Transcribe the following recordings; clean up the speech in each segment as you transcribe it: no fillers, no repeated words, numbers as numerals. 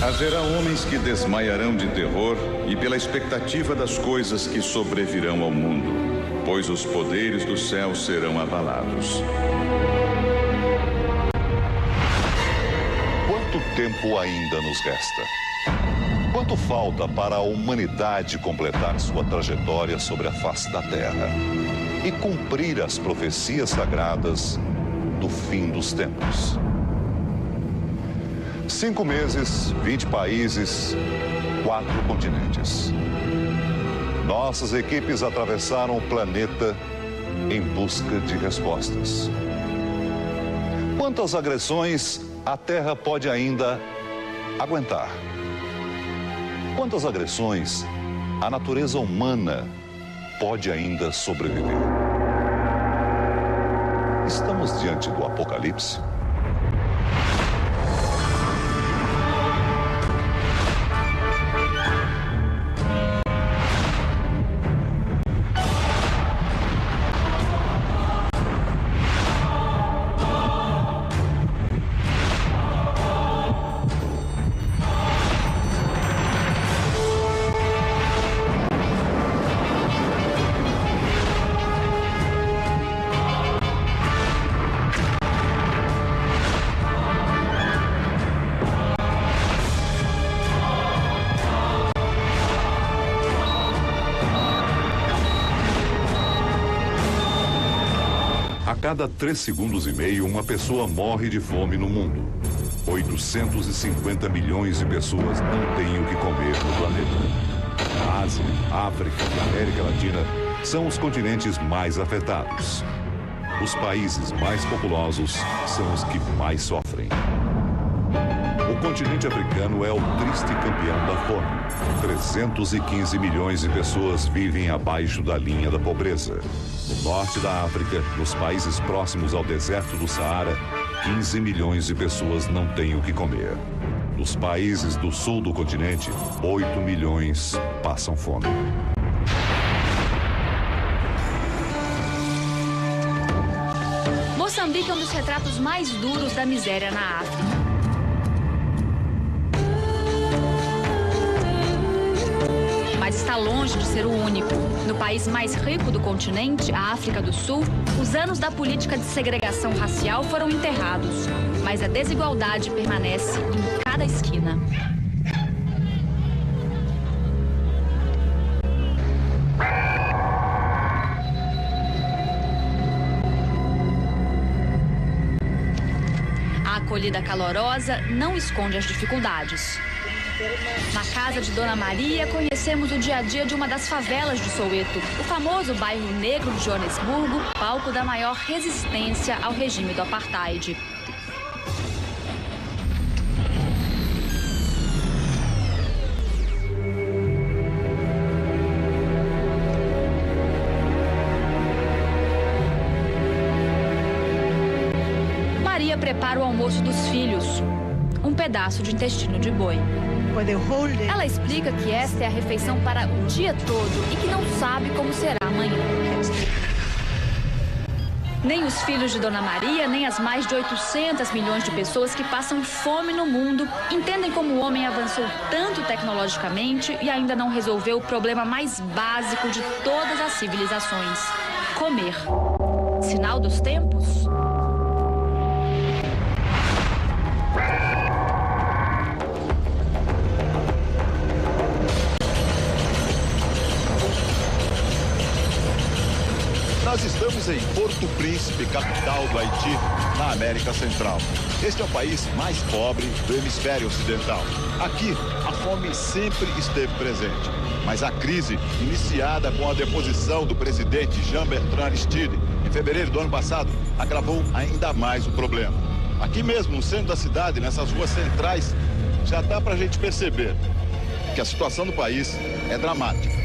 Haverá homens que desmaiarão de terror e pela expectativa das coisas que sobrevirão ao mundo, pois os poderes do céu serão abalados. Quanto tempo ainda nos resta? Quanto falta para a humanidade completar sua trajetória sobre a face da Terra e cumprir as profecias sagradas do fim dos tempos? 5 meses, 20 países, 4 continentes. Nossas equipes atravessaram o planeta em busca de respostas. Quantas agressões a Terra pode ainda aguentar? Quantas agressões a natureza humana pode ainda sobreviver? Estamos diante do apocalipse? A cada 3,5 segundos, uma pessoa morre de fome no mundo. 850 milhões de pessoas não têm o que comer no planeta. A Ásia, África e América Latina são os continentes mais afetados. Os países mais populosos são os que mais sofrem. O continente africano é o triste campeão da fome. 315 milhões de pessoas vivem abaixo da linha da pobreza. No norte da África, nos países próximos ao deserto do Saara, 15 milhões de pessoas não têm o que comer. Nos países do sul do continente, 8 milhões passam fome. Moçambique é um dos retratos mais duros da miséria na África. Mas está longe de ser o único. No país mais rico do continente, a África do Sul, os anos da política de segregação racial foram enterrados, mas a desigualdade permanece em cada esquina. A acolhida calorosa não esconde as dificuldades. Na casa de Dona Maria, conhecemos o dia a dia de uma das favelas de Soweto, o famoso bairro negro de Joanesburgo, palco da maior resistência ao regime do apartheid. Maria prepara o almoço dos filhos, um pedaço de intestino de boi. Ela explica que esta é a refeição para o dia todo e que não sabe como será amanhã. Nem os filhos de Dona Maria, nem as mais de 800 milhões de pessoas que passam fome no mundo entendem como o homem avançou tanto tecnologicamente e ainda não resolveu o problema mais básico de todas as civilizações: comer. Sinal dos tempos? Nós estamos em Porto Príncipe, capital do Haiti, na América Central. Este é o país mais pobre do hemisfério ocidental. Aqui, a fome sempre esteve presente. Mas a crise, iniciada com a deposição do presidente Jean-Bertrand Aristide, em fevereiro do ano passado, agravou ainda mais o problema. Aqui mesmo, no centro da cidade, nessas ruas centrais, já dá pra gente perceber que a situação do país é dramática.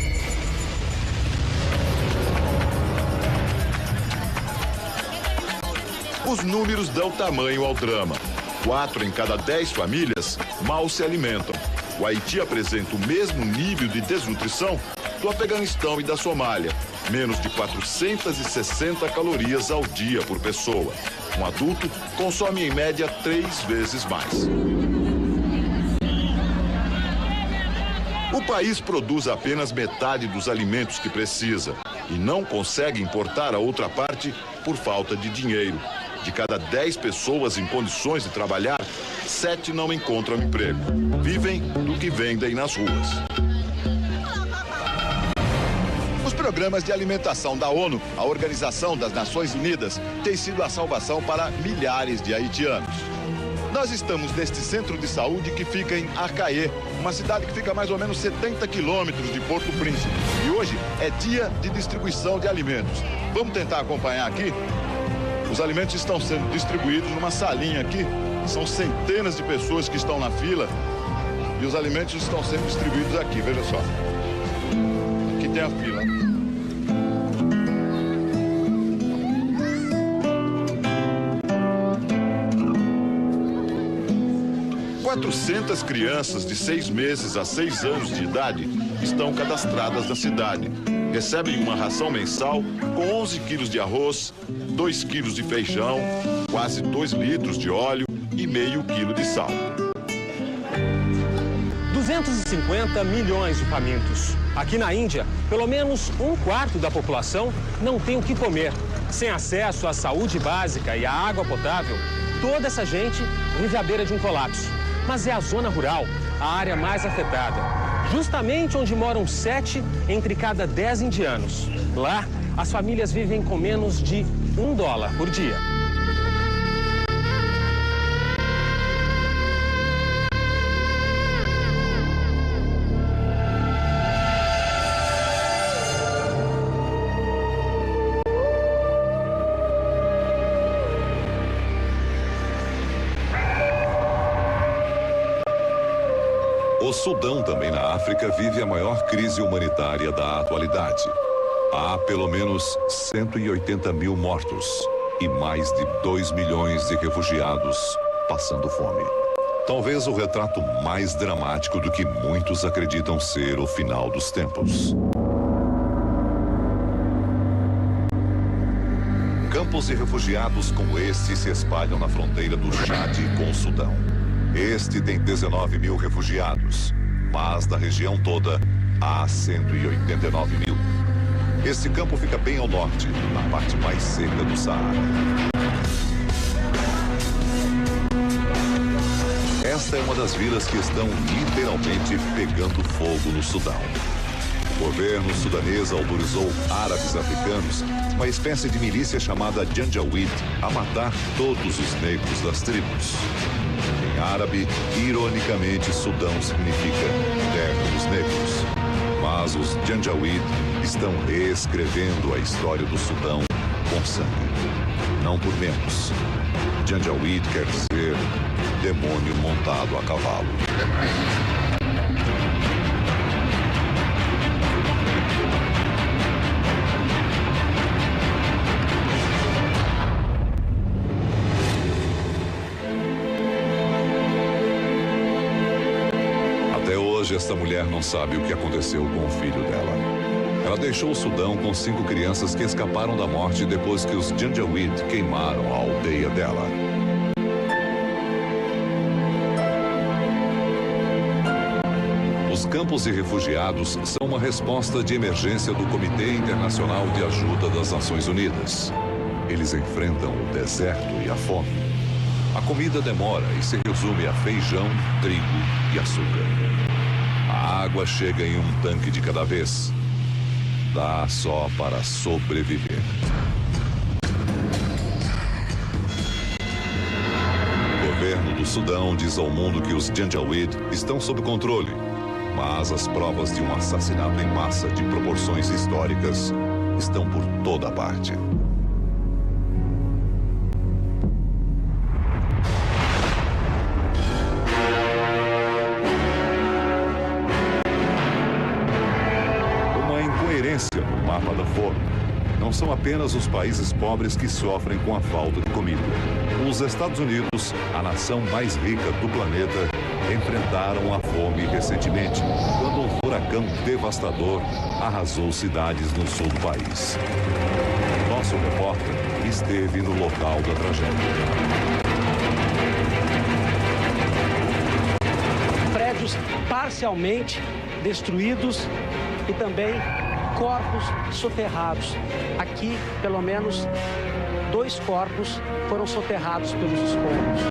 Os números dão tamanho ao drama. 4 em cada 10 famílias mal se alimentam. O Haiti apresenta o mesmo nível de desnutrição do Afeganistão e da Somália. Menos de 460 calorias ao dia por pessoa. Um adulto consome em média 3 vezes mais. O país produz apenas metade dos alimentos que precisa e não consegue importar a outra parte por falta de dinheiro. De cada 10 pessoas em condições de trabalhar, 7 não encontram emprego. Vivem do que vendem nas ruas. Os programas de alimentação da ONU, a Organização das Nações Unidas, têm sido a salvação para milhares de haitianos. Nós estamos neste centro de saúde que fica em Arcaê, uma cidade que fica a mais ou menos 70 quilômetros de Porto Príncipe. E hoje é dia de distribuição de alimentos. Vamos tentar acompanhar aqui? Os alimentos estão sendo distribuídos numa salinha aqui. São centenas de pessoas que estão na fila e os alimentos estão sendo distribuídos aqui, veja só. Aqui tem a fila. 400 crianças de 6 meses a 6 anos de idade estão cadastradas na cidade. Recebem uma ração mensal com 11 quilos de arroz, 2 quilos de feijão, quase 2 litros de óleo e meio quilo de sal. 250 milhões de famintos. Aqui na Índia, pelo menos 1/4 da população não tem o que comer. Sem acesso à saúde básica e à água potável, toda essa gente vive à beira de um colapso. Mas é a zona rural, a área mais afetada. Justamente onde moram 7 entre cada 10 indianos. Lá, as famílias vivem com menos de $1 por dia. O Sudão, também na África, vive a maior crise humanitária da atualidade. Há pelo menos 180 mil mortos e mais de 2 milhões de refugiados passando fome. Talvez o retrato mais dramático do que muitos acreditam ser o final dos tempos. Campos de refugiados como este se espalham na fronteira do Chad com o Sudão. Este tem 19 mil refugiados, mas da região toda há 189 mil. Este campo fica bem ao norte, na parte mais seca do Saara. Esta é uma das vilas que estão literalmente pegando fogo no Sudão. O governo sudanês autorizou árabes africanos, uma espécie de milícia chamada Janjaweed, a matar todos os negros das tribos. Em árabe, ironicamente, Sudão significa terra dos negros. Mas os Janjaweed estão reescrevendo a história do Sudão com sangue. Não por menos. Janjaweed quer dizer demônio montado a cavalo. Esta mulher não sabe o que aconteceu com o filho dela. Ela deixou o Sudão com 5 crianças que escaparam da morte depois que os Janjaweed queimaram a aldeia dela. Os campos de refugiados são uma resposta de emergência do Comitê Internacional de Ajuda das Nações Unidas. Eles enfrentam o deserto e a fome. A comida demora e se resume a feijão, trigo e açúcar. A água chega em um tanque de cada vez. Dá só para sobreviver. O governo do Sudão diz ao mundo que os Janjaweed estão sob controle, mas as provas de um assassinato em massa de proporções históricas estão por toda parte. No mapa da fome. Não são apenas os países pobres que sofrem com a falta de comida. Os Estados Unidos, a nação mais rica do planeta, enfrentaram a fome recentemente, quando um furacão devastador arrasou cidades no sul do país. Nosso repórter esteve no local da tragédia. Prédios parcialmente destruídos e também corpos soterrados. Aqui, pelo menos, 2 corpos foram soterrados pelos escombros.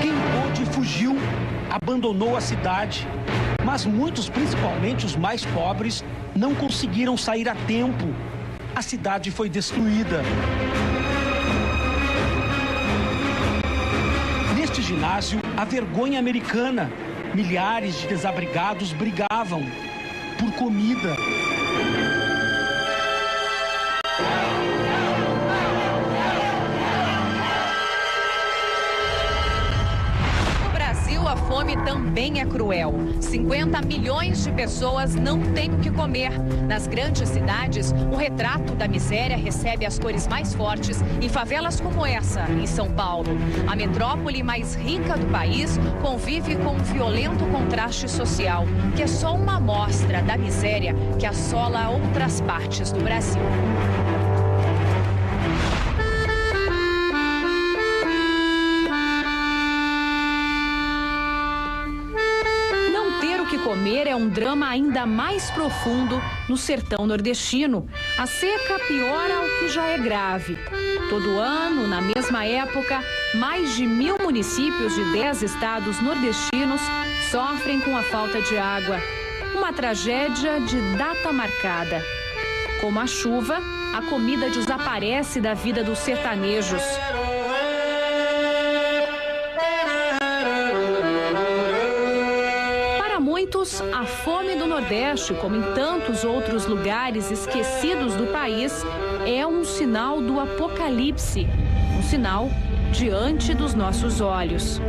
Quem pôde fugiu, abandonou a cidade, mas muitos, principalmente os mais pobres, não conseguiram sair a tempo. A cidade foi destruída. Neste ginásio, a vergonha americana. Milhares de desabrigados brigavam por comida. No Brasil, a fome também é cruel. 50 milhões de pessoas não têm o que comer. Nas grandes cidades, o retrato da miséria recebe as cores mais fortes em favelas como essa, em São Paulo. A metrópole mais rica do país convive com um violento contraste social, que é só uma amostra da miséria que assola outras partes do Brasil. Comer é um drama ainda mais profundo no sertão nordestino. A seca piora o que já é grave. Todo ano, na mesma época, mais de 1.000 municípios de 10 estados nordestinos sofrem com a falta de água. Uma tragédia de data marcada. Como a chuva, a comida desaparece da vida dos sertanejos. A fome do Nordeste, como em tantos outros lugares esquecidos do país, é um sinal do apocalipse, um sinal diante dos nossos olhos.